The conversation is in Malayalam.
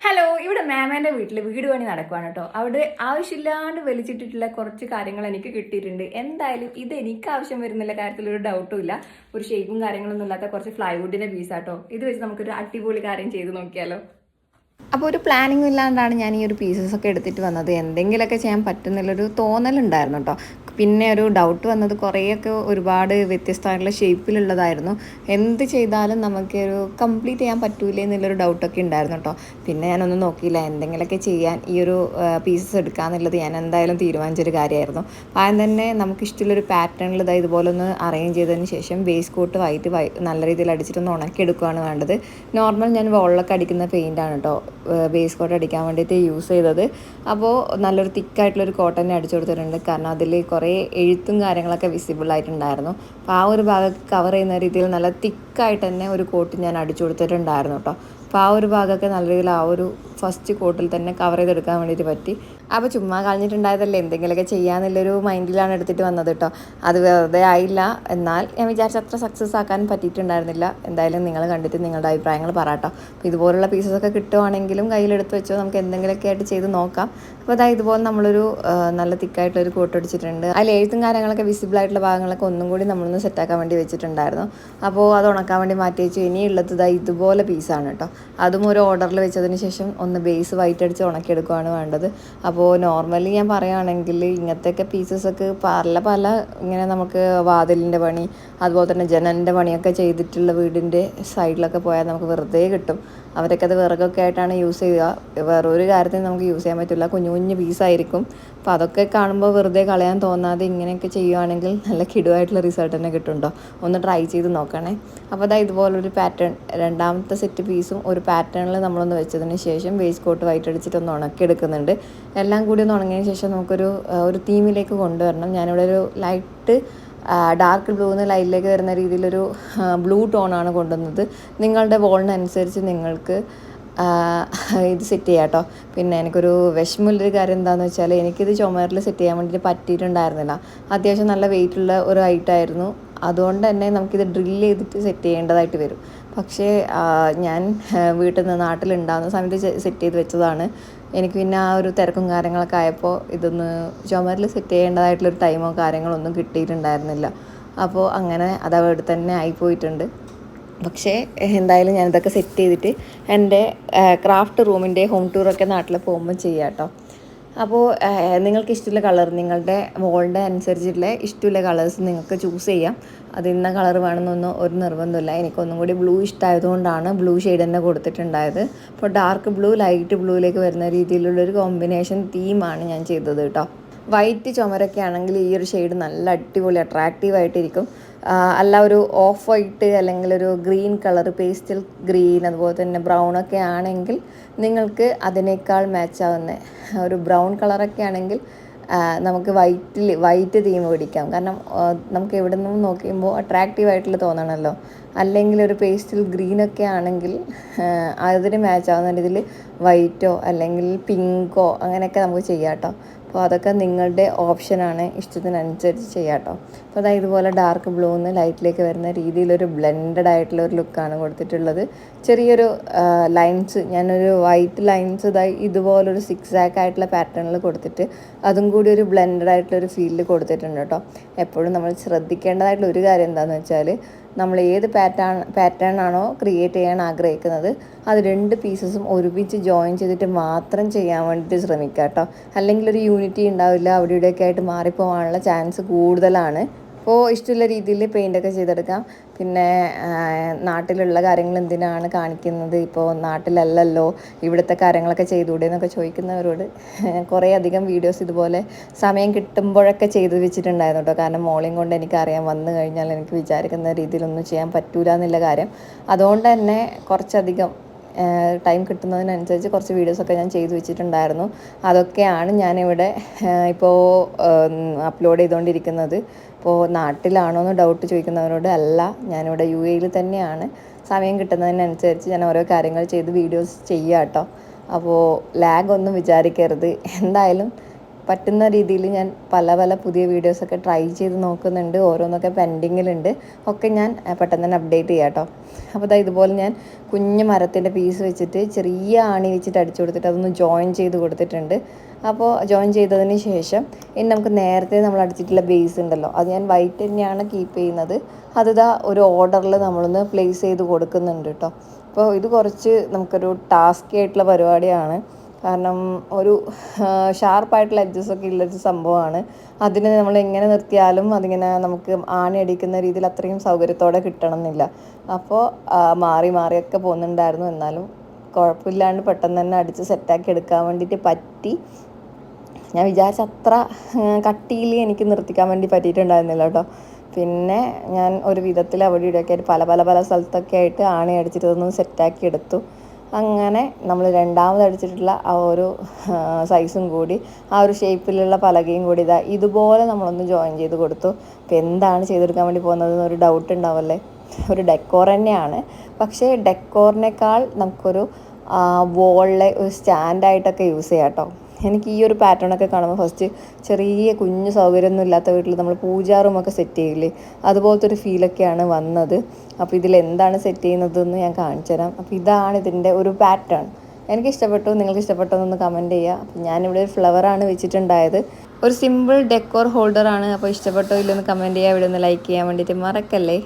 ഹലോ, ഇവിടെ മാമേന്റെ വീട്ടിൽ വീട് പണി നടക്കുവാണ് കേട്ടോ. അവിടെ ആവശ്യമില്ലാണ്ട് വലിച്ചിട്ടിട്ടുള്ള കുറച്ച് കാര്യങ്ങൾ എനിക്ക് കിട്ടിയിട്ടുണ്ട്. എന്തായാലും ഇത് എനിക്ക് ആവശ്യം വരുന്നില്ല കാര്യത്തിൽ ഒരു ഡൗട്ടും ഇല്ല. ഒരു ഷേപ്പും കാര്യങ്ങളൊന്നും ഇല്ലാത്ത കുറച്ച് പ്ലൈവുഡിന്റെ പീസാട്ടോ. ഇത് വെച്ച് നമുക്കൊരു അടിപൊളി കാര്യം ചെയ്ത് നോക്കിയാലോ. അപ്പോൾ ഒരു പ്ലാനിങ് ഇല്ലാണ്ടാണ് ഞാൻ ഈ ഒരു പീസസൊക്കെ എടുത്തിട്ട് വന്നത്. എന്തെങ്കിലുമൊക്കെ ചെയ്യാൻ പറ്റുന്നുള്ളൊരു തോന്നലുണ്ടായിരുന്നു കേട്ടോ. പിന്നെ ഒരു ഡൗട്ട് വന്നത് കുറേയൊക്കെ ഒരുപാട് വ്യത്യസ്തമായിട്ടുള്ള ഷേപ്പിലുള്ളതായിരുന്നു. എന്ത് ചെയ്താലും നമുക്ക് ഒരു കംപ്ലീറ്റ് ചെയ്യാൻ പറ്റൂലേ എന്നുള്ളൊരു ഡൗട്ടൊക്കെ ഉണ്ടായിരുന്നു കേട്ടോ. പിന്നെ ഞാനൊന്നും നോക്കിയില്ല, എന്തെങ്കിലുമൊക്കെ ചെയ്യാൻ ഈ ഒരു പീസസ് എടുക്കാമെന്നുള്ളത് ഞാൻ എന്തായാലും തീരുമാനിച്ചൊരു കാര്യമായിരുന്നു. ആദ്യം തന്നെ നമുക്കിഷ്ടമുള്ളൊരു പാറ്റേണിൽ ഇതുപോലെ ഒന്ന് അറേഞ്ച് ചെയ്തതിന് ശേഷം ബേസ് കോട്ട് വൈറ്റ് നല്ല രീതിയിൽ അടിച്ചിട്ടൊന്ന് ഉണക്കിയെടുക്കുകയാണ് വേണ്ടത്. നോർമൽ ഞാൻ വോളിലൊക്കെ അടിക്കുന്ന പെയിൻ്റാണ് കേട്ടോ ബേസ് കോട്ട് അടിക്കാൻ വേണ്ടിയിട്ട് യൂസ് ചെയ്തത്. അപ്പോൾ നല്ലൊരു തിക്കായിട്ടുള്ളൊരു കോട്ടൺ അടിച്ചു കൊടുത്തിട്ടുണ്ട്, കാരണം അതിൽ കുറേ എഴുത്തും കാര്യങ്ങളൊക്കെ വിസിബിൾ ആയിട്ടുണ്ടായിരുന്നു. അപ്പോൾ ആ ഒരു ഭാഗം കവർ ചെയ്യുന്ന രീതിയിൽ നല്ല തിക്കായിട്ട് തന്നെ ഒരു കോട്ട് ഞാൻ അടിച്ചു കൊടുത്തിട്ടുണ്ടായിരുന്നു കേട്ടോ. അപ്പോൾ ആ ഒരു ഭാഗമൊക്കെ നല്ല രീതിയിൽ ആ ഒരു ഫസ്റ്റ് കോട്ടിൽ തന്നെ കവർ ചെയ്തെടുക്കാൻ വേണ്ടിയിട്ട് പറ്റി. അപ്പോൾ ചുമ്മാ കളഞ്ഞിട്ടുണ്ടായതല്ലേ, എന്തെങ്കിലുമൊക്കെ ചെയ്യാമെന്നുള്ളൊരു മൈൻഡിലാണ് എടുത്തിട്ട് വന്നത് കേട്ടോ. അത് വെറുതെ ആയില്ല, എന്നാൽ ഞാൻ വിചാരിച്ച അത്ര സക്സസ് ആക്കാൻ പറ്റിയിട്ടുണ്ടായിരുന്നില്ല. എന്തായാലും നിങ്ങൾ കണ്ടിട്ട് നിങ്ങളുടെ അഭിപ്രായങ്ങൾ പറയാട്ടോ. അപ്പോൾ ഇതുപോലുള്ള പീസസൊക്കെ കിട്ടുവാണെങ്കിലും കയ്യിലെടുത്ത് വെച്ചോ, നമുക്ക് എന്തെങ്കിലുമൊക്കെ ആയിട്ട് ചെയ്ത് നോക്കാം. അപ്പോൾ അതായത് ഇതുപോലെ നമ്മളൊരു നല്ല തിക്കായിട്ടുള്ളൊരു കോട്ട് അടിച്ചിട്ടുണ്ട്. അതിൽ എഴുത്തും കാര്യങ്ങളൊക്കെ വിസിബിൾ ആയിട്ടുള്ള ഭാഗങ്ങളൊക്കെ ഒന്നും കൂടി നമ്മളൊന്ന് സെറ്റാക്കാൻ വേണ്ടി വെച്ചിട്ടുണ്ടായിരുന്നു. അപ്പോൾ അത് ഉണക്കാൻ വേണ്ടി മാറ്റി വെച്ചു. ഇനിയുള്ളത് ഇതുപോലെ പീസാണ് കേട്ടോ. അതും ഒരു ഓർഡറിൽ വെച്ചതിന് ശേഷം ഒന്ന് ബേസ് വൈറ്റ് അടിച്ച് ഉണക്കിയെടുക്കുകയാണ് വേണ്ടത്. അപ്പോൾ നോർമലി ഞാൻ പറയുകയാണെങ്കിൽ ഇങ്ങനത്തെയൊക്കെ പീസസൊക്കെ പല ഇങ്ങനെ നമുക്ക് വാതിലിൻ്റെ പണി അതുപോലെ തന്നെ ജനലിൻ്റെ പണിയൊക്കെ ചെയ്തിട്ടുള്ള വീടിൻ്റെ സൈഡിലൊക്കെ പോയാൽ നമുക്ക് വെറുതെ കിട്ടും. അവരൊക്കെ അത് വിറകൊക്കെ ആയിട്ടാണ് യൂസ് ചെയ്യുക. വേറൊരു കാര്യത്തിന് നമുക്ക് യൂസ് ചെയ്യാൻ പറ്റില്ല, കുഞ്ഞു കുഞ്ഞു പീസായിരിക്കും. അപ്പോൾ അതൊക്കെ കാണുമ്പോൾ വെറുതെ കളയാൻ തോന്നാതെ ഇങ്ങനെയൊക്കെ ചെയ്യുകയാണെങ്കിൽ നല്ല കിടുവായിട്ടുള്ള റിസൾട്ട് തന്നെ കിട്ടുന്നുണ്ടോ. ഒന്ന് ട്രൈ ചെയ്ത് നോക്കണേ. അപ്പോൾ ഇതുപോലൊരു പാറ്റേൺ രണ്ടാമത്തെ സെറ്റ് പീസും ഒരു പാറ്റേണിൽ നമ്മളൊന്ന് വെച്ചതിന് ശേഷം വേസ്റ്റ് കോട്ട് വൈറ്റ് അടിച്ചിട്ട് ഒന്ന് ഉണക്കിയെടുക്കുന്നുണ്ട്. എല്ലാം കൂടി ഒന്ന് ഉണങ്ങിയതിന് ശേഷം നമുക്കൊരു തീമിലേക്ക് കൊണ്ടുവരണം. ഞാനിവിടെ ഒരു ലൈറ്റ് ഡാർക്ക് ബ്ലൂന്ന് ലൈറ്റിലേക്ക് വരുന്ന രീതിയിലൊരു ബ്ലൂ ടോണാണ് കൊണ്ടുവന്നത്. നിങ്ങളുടെ വോളിനനുസരിച്ച് നിങ്ങൾക്ക് ഇത് സെറ്റ് ചെയ്യാം കേട്ടോ. പിന്നെ എനിക്കൊരു വിഷമമുള്ളൊരു കാര്യം എന്താണെന്ന് വെച്ചാൽ എനിക്കിത് ചുമരിൽ സെറ്റ് ചെയ്യാൻ വേണ്ടിയിട്ട് പറ്റിയിട്ടുണ്ടായിരുന്നില്ല. അത്യാവശ്യം നല്ല വെയിറ്റുള്ള ഒരു ഐറ്റമായിരുന്നു. അതുകൊണ്ട് തന്നെ നമുക്കിത് ഡ്രില്ല് ചെയ്തിട്ട് സെറ്റ് ചെയ്യേണ്ടതായിട്ട് വരും. പക്ഷേ ഞാൻ വീട്ടിൽ നിന്ന് നാട്ടിലുണ്ടാകുന്ന സമയത്ത് സെറ്റ് ചെയ്ത് വെച്ചതാണ്. എനിക്ക് പിന്നെ ആ ഒരു തിരക്കും കാര്യങ്ങളൊക്കെ ആയപ്പോൾ ഇതൊന്ന് ചുമരിൽ സെറ്റ് ചെയ്യേണ്ടതായിട്ടുള്ളൊരു ടൈമോ കാര്യങ്ങളോ ഒന്നും കിട്ടിയിട്ടുണ്ടായിരുന്നില്ല. അപ്പോൾ അങ്ങനെ അതവിടെ തന്നെ ആയിപ്പോയിട്ടുണ്ട്. പക്ഷേ എന്തായാലും ഞാനിതൊക്കെ സെറ്റ് ചെയ്തിട്ട് എൻ്റെ ക്രാഫ്റ്റ് റൂമിൻ്റെ ഹോം ടൂറൊക്കെ നാട്ടിൽ പോകുമ്പോൾ ചെയ്യാം കേട്ടോ. അപ്പോൾ നിങ്ങൾക്ക് ഇഷ്ടമുള്ള കളർ നിങ്ങളുടെ വോളിൻ്റെ അനുസരിച്ചുള്ള ഇഷ്ടമുള്ള കളേഴ്സ് നിങ്ങൾക്ക് ചൂസ് ചെയ്യാം. അത് ഇന്ന കളർ വേണമെന്നൊന്നും ഒരു നിർബന്ധമില്ല. എനിക്കൊന്നും കൂടി ബ്ലൂ ഇഷ്ടമായതുകൊണ്ടാണ് ബ്ലൂ ഷെയ്ഡ് തന്നെ കൊടുത്തിട്ടുണ്ടായത്. അപ്പോൾ ഡാർക്ക് ബ്ലൂ ലൈറ്റ് ബ്ലൂയിലേക്ക് വരുന്ന രീതിയിലുള്ളൊരു കോമ്പിനേഷൻ തീമാണ് ഞാൻ ചെയ്തത് കേട്ടോ. വൈറ്റ് ചുമരൊക്കെ ആണെങ്കിൽ ഈ ഒരു ഷെയ്ഡ് നല്ല അടിപൊളി അട്രാക്റ്റീവായിട്ടിരിക്കും. അല്ല ഒരു ഓഫ് വൈറ്റ് അല്ലെങ്കിൽ ഒരു ഗ്രീൻ കളർ പേസ്റ്റൽ ഗ്രീൻ അതുപോലെ തന്നെ ബ്രൗണൊക്കെ ആണെങ്കിൽ നിങ്ങൾക്ക് അതിനേക്കാൾ മാച്ചാവുന്ന ഒരു ബ്രൗൺ കളറൊക്കെ ആണെങ്കിൽ നമുക്ക് വൈറ്റ് തീം പിടിക്കാം. കാരണം നമുക്ക് എവിടെ നിന്നും നോക്കുമ്പോൾ അട്രാക്റ്റീവായിട്ടുള്ള തോന്നണമല്ലോ. അല്ലെങ്കിൽ ഒരു പേസ്റ്റൽ ഗ്രീനൊക്കെ ആണെങ്കിൽ അതിന് മാച്ചാവുന്ന രീതിയിൽ വൈറ്റോ അല്ലെങ്കിൽ പിങ്കോ അങ്ങനെയൊക്കെ നമുക്ക് ചെയ്യാം കേട്ടോ. അപ്പോൾ അതൊക്കെ നിങ്ങളുടെ ഓപ്ഷനാണ്, ഇഷ്ടത്തിനനുസരിച്ച് ചെയ്യാം കേട്ടോ. അപ്പോൾ ഇതുപോലെ ഡാർക്ക് ബ്ലൂന്ന് ലൈറ്റിലേക്ക് വരുന്ന രീതിയിലൊരു ബ്ലെൻഡഡ് ആയിട്ടുള്ള ഒരു ലുക്കാണ് കൊടുത്തിട്ടുള്ളത്. ചെറിയൊരു ലൈൻസ് ഞാനൊരു വൈറ്റ് ലൈൻസ് ഇതുപോലൊരു സിക്സാക്ക് ആയിട്ടുള്ള പാറ്റേണിൽ കൊടുത്തിട്ട് അതും കൂടി ഒരു ബ്ലെൻഡഡ് ആയിട്ടുള്ളൊരു ഫീലിൽ കൊടുത്തിട്ടുണ്ട് കേട്ടോ. എപ്പോഴും നമ്മൾ ശ്രദ്ധിക്കേണ്ടതായിട്ടുള്ള ഒരു കാര്യം എന്താണെന്ന് വെച്ചാൽ നമ്മൾ ഏത് പാറ്റേൺ ആണോ ക്രിയേറ്റ് ചെയ്യാൻ ആഗ്രഹിക്കുന്നത് അത് രണ്ട് പീസസും ഒരുമിച്ച് ജോയിൻ ചെയ്തിട്ട് മാത്രം ചെയ്യാൻ വേണ്ടിയിട്ട് ശ്രമിക്കുക കേട്ടോ. അല്ലെങ്കിൽ ഒരു യൂണിറ്റി ഉണ്ടാവില്ല, അവിടെ ഇവിടെയൊക്കെ ആയിട്ട് മാറിപ്പോകാനുള്ള ചാൻസ് കൂടുതലാണ്. അപ്പോൾ ഇഷ്ടമുള്ള രീതിയിൽ പെയിൻ്റൊക്കെ ചെയ്തെടുക്കാം. പിന്നെ നാട്ടിലുള്ള കാര്യങ്ങൾ എന്തിനാണ് കാണിക്കുന്നത്, ഇപ്പോൾ നാട്ടിലല്ലല്ലോ ഇവിടുത്തെ കാര്യങ്ങളൊക്കെ ചെയ്തുകൂടെ എന്നൊക്കെ ചോദിക്കുന്നവരോട് കുറേ അധികം വീഡിയോസ് ഇതുപോലെ സമയം കിട്ടുമ്പോഴൊക്കെ ചെയ്ത് വെച്ചിട്ടുണ്ടായിരുന്നു കേട്ടോ. കാരണം മോളെയും കൊണ്ട് എനിക്കറിയാം വന്നു കഴിഞ്ഞാൽ എനിക്ക് വിചാരിക്കുന്ന രീതിയിലൊന്നും ചെയ്യാൻ പറ്റൂല എന്നുള്ള കാര്യം. അതുകൊണ്ട് തന്നെ കുറച്ചധികം ടൈം കിട്ടുന്നതിനനുസരിച്ച് കുറച്ച് വീഡിയോസൊക്കെ ഞാൻ ചെയ്തു വെച്ചിട്ടുണ്ടായിരുന്നു. അതൊക്കെയാണ് ഞാനിവിടെ ഇപ്പോൾ അപ്ലോഡ് ചെയ്തുകൊണ്ടിരിക്കുന്നത്. ഇപ്പോൾ നാട്ടിലാണോ എന്ന് ഡൗട്ട് ചോദിക്കുന്നവരോട് അല്ല, ഞാനിവിടെ UAE-യിൽ തന്നെയാണ്. സമയം കിട്ടുന്നതിനനുസരിച്ച് ഞാൻ ഓരോ കാര്യങ്ങൾ ചെയ്ത് വീഡിയോസ് ചെയ്യാം കേട്ടോ. അപ്പോൾ ലാഗ് ഒന്നും വിചാരിക്കരുത്. എന്തായാലും പറ്റുന്ന രീതിയിൽ ഞാൻ പല പല പുതിയ വീഡിയോസൊക്കെ ട്രൈ ചെയ്ത് നോക്കുന്നുണ്ട്. ഓരോന്നൊക്കെ പെൻഡിങ്ങിലുണ്ട്. ഒക്കെ ഞാൻ പെട്ടെന്ന് തന്നെ അപ്ഡേറ്റ് ചെയ്യാം കേട്ടോ. അപ്പോൾ ഇതുപോലെ ഞാൻ കുഞ്ഞു മരത്തിൻ്റെ പീസ് വെച്ചിട്ട് ചെറിയ ആണി വെച്ചിട്ട് അടിച്ചു കൊടുത്തിട്ട് അതൊന്ന് ജോയിൻ ചെയ്ത് കൊടുത്തിട്ടുണ്ട്. അപ്പോൾ ജോയിൻ ചെയ്തതിന് ശേഷം ഇനി നമുക്ക് നേരത്തെ നമ്മൾ അടിച്ചിട്ടുള്ള ബേസ് ഉണ്ടല്ലോ, അത് ഞാൻ വൈറ്റ് തന്നെയാണ് കീപ്പ് ചെയ്യുന്നത്. അതിതാ ഒരു ഓർഡറിൽ നമ്മളൊന്ന് പ്ലേസ് ചെയ്ത് കൊടുക്കുന്നുണ്ട് കേട്ടോ. അപ്പോൾ ഇത് കുറച്ച് നമുക്കൊരു ടാസ്കി ആയിട്ടുള്ള പരിപാടിയാണ്. കാരണം ഒരു ഷാർപ്പായിട്ടുള്ള എഡ്ജസൊക്കെ ഉള്ളൊരു സംഭവമാണ്. അതിന് നമ്മൾ എങ്ങനെ നിർത്തിയാലും അതിങ്ങനെ നമുക്ക് ആണി അടിക്കുന്ന രീതിയിൽ അത്രയും സൗകര്യത്തോടെ കിട്ടണം എന്നില്ല. അപ്പോൾ മാറി മാറിയൊക്കെ പോകുന്നുണ്ടായിരുന്നു. എന്നാലും കുഴപ്പമില്ലാണ്ട് പെട്ടെന്ന് തന്നെ അടിച്ച് സെറ്റാക്കി എടുക്കാൻ വേണ്ടിയിട്ട് പറ്റി. ഞാൻ വിചാരിച്ച അത്ര കട്ടിയിൽ എനിക്ക് നിർത്തിക്കാൻ വേണ്ടി പറ്റിയിട്ടുണ്ടായിരുന്നില്ല കേട്ടോ. പിന്നെ ഞാൻ ഒരു വിധത്തിൽ അവിടെ ഇവിടെയൊക്കെ ആയിട്ട് പല പല പല സ്ഥലത്തൊക്കെ ആയിട്ട് ആണി അടിച്ചിട്ട് ഇതൊന്നും സെറ്റാക്കി എടുത്തു. അങ്ങനെ നമ്മൾ രണ്ടാമത് അടിച്ചിട്ടുള്ള ആ ഒരു സൈസും കൂടി ആ ഒരു ഷേപ്പിലുള്ള പലകയും കൂടി ഇതുപോലെ നമ്മളൊന്ന് ജോയിൻ ചെയ്ത് കൊടുത്തു. അപ്പോൾ എന്താണ് ചെയ്തെടുക്കാൻ വേണ്ടി പോകുന്നതെന്ന് ഒരു ഡൗട്ട് ഉണ്ടാവല്ലേ. ഒരു ഡെക്കോർ തന്നെയാണ്, പക്ഷേ ഡെക്കോറിനേക്കാൾ നമുക്കൊരു വോളിലെ ഒരു സ്റ്റാൻഡായിട്ടൊക്കെ യൂസ് ചെയ്യാം കേട്ടോ. എനിക്ക് ഈ ഒരു പാറ്റേണൊക്കെ കാണുമ്പോൾ ഫസ്റ്റ് ചെറിയ കുഞ്ഞു സൗകര്യമൊന്നും ഇല്ലാത്ത വീട്ടിൽ നമ്മൾ പൂജാ റൂമൊക്കെ സെറ്റ് ചെയ്യില്ലേ, അതുപോലത്തെ ഒരു ഫീലൊക്കെയാണ് വന്നത്. അപ്പോൾ ഇതിലെന്താണ് സെറ്റ് ചെയ്യുന്നതെന്ന് ഞാൻ കാണിച്ചു തരാം. അപ്പോൾ ഇതാണ് ഇതിൻ്റെ ഒരു പാറ്റേൺ. എനിക്ക് ഇഷ്ടപ്പെട്ടു, നിങ്ങൾക്ക് ഇഷ്ടപ്പെട്ടോ എന്നൊന്ന് കമൻറ്റ് ചെയ്യുക. അപ്പോൾ ഞാനിവിടെ ഒരു ഫ്ലവറാണ് വെച്ചിട്ടുണ്ടായത്. ഒരു സിമ്പിൾ ഡെക്കോർ ഹോൾഡറാണ്. അപ്പോൾ ഇഷ്ടപ്പെട്ടോ ഇല്ലെന്ന് കമൻറ്റ് ചെയ്യുക. ഇവിടെ ഒന്ന് ലൈക്ക് ചെയ്യാൻ വേണ്ടിയിട്ട് മറക്കല്ലേ.